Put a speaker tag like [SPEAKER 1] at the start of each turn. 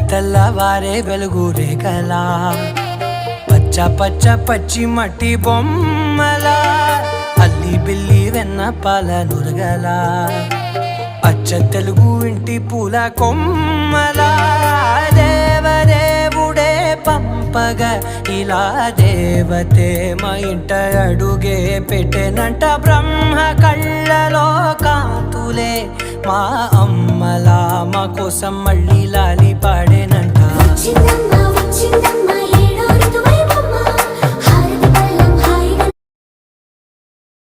[SPEAKER 1] తెల్లవారే వెలుగు రేఖలా పచ్చ పచ్చ పచ్చి మట్టి బొమ్మలా అల్లి బిల్లి వెన్న పాల నురగలా అచ్చ తెలుగు ఇంటి పూల కొమ్మలా దేవదేవుడే పంపగా ఇలా దేవతే మా ఇంట అడుగే పెట్టెనంట బ్రహ్మ కళ్ళలో కాంతులే మా అమ్మలా మా కోసం మళ్ళీ లాలి పాడేనంట.